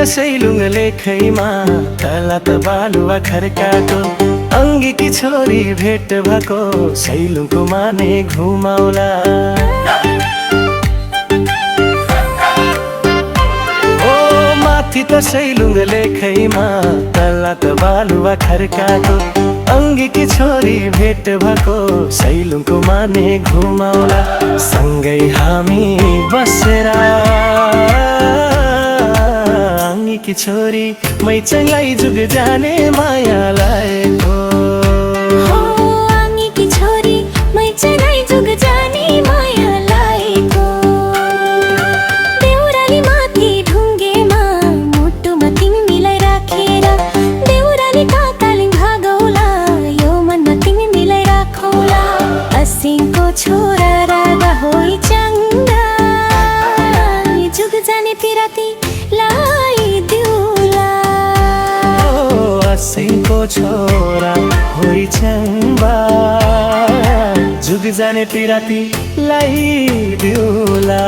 सैलुङ लेखैमा तला त बालुवा खर्काको अङ्गीकी छोरी भेट भएको सैलुङको माने घुमाउला। ओ माथि त सैलुङ लेखैमा तला त बालुवा खर्काको अङ्गीकी छोरी भेट भएको सैलुङको माने घुमाउला। सँगै हामी बसेर की छोरी मै चंगाई जुग जाने माया लागेको। हो आंगी की छोरी मै चंगाई जुग जाने माया लागेको। देउराली माथि ढुङ्गेमा मुटुमा तिमीलाई राखेर देउराली काकाले भागौला यो मनमा तिमीलाई राखौला। असिङको छोरा रागा होइ चंगा जुग जाने पिराती सिंहको छोरा होइ चम्बा जुग जाने पिराती ल्याइदिउला।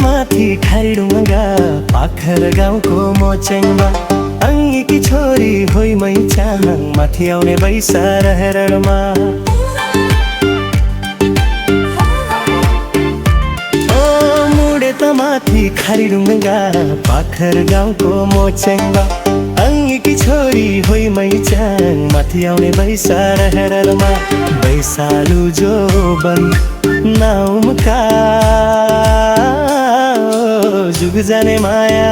माथि खाइडुङ्गा पाखर गाउँको मोचेङ्बा अङ्गीकी छोरी होइ मै चाहङ माथि आउने बैसा रहेरमा। ओ मुडे त माथि खाइडुङ्गा पाखर गाउँको मोचेङ्बा अङ्गीकी छोरी होइ मै चाहङ माथि आउने बैसा रहेरमा। बैसालु जो बन नाउमका जुग जाने माया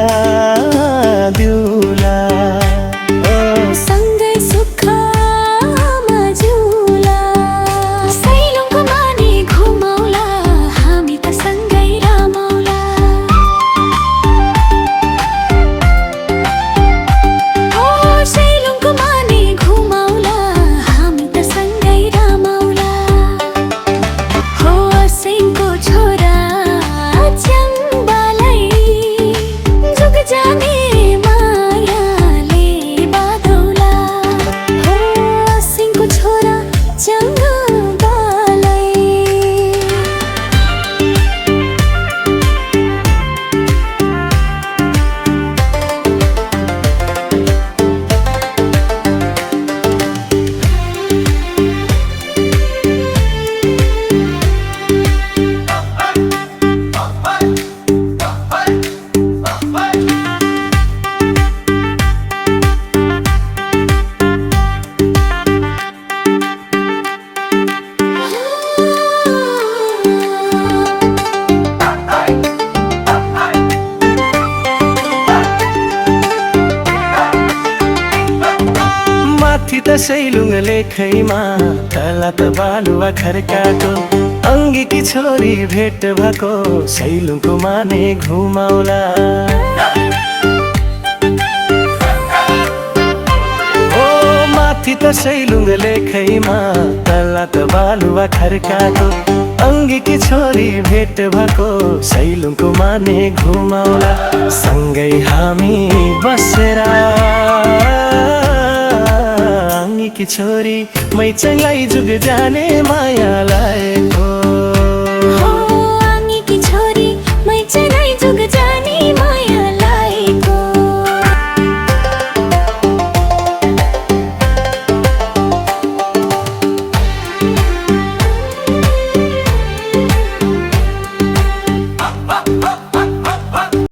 दिउला। सँगै सुखमा जिउला सैलुङको माने घुमाउला हामी त सँगै रमाउला। हो सैलुङको माने घुमाउला हामी त सँगै रमाउला। हो सिंहको छोरा जाने मायाले बाधौला। हो सिंहको छोरा चङ्गाबालै त सैलुङ लेखैमा तला त बालुवा खर्काको अङ्गीकी छोरी भेट भएको सैलुङको माने घुमाउला। ओ माथि त सैलुङ लेखैमा तला त बालुवा खर्काको अङ्गीकी छोरी भेट भएको सैलुङको माने घुमाउला। सँगै हामी बसेर की छोरी मै चंगाई जुग जाने माया लागेको।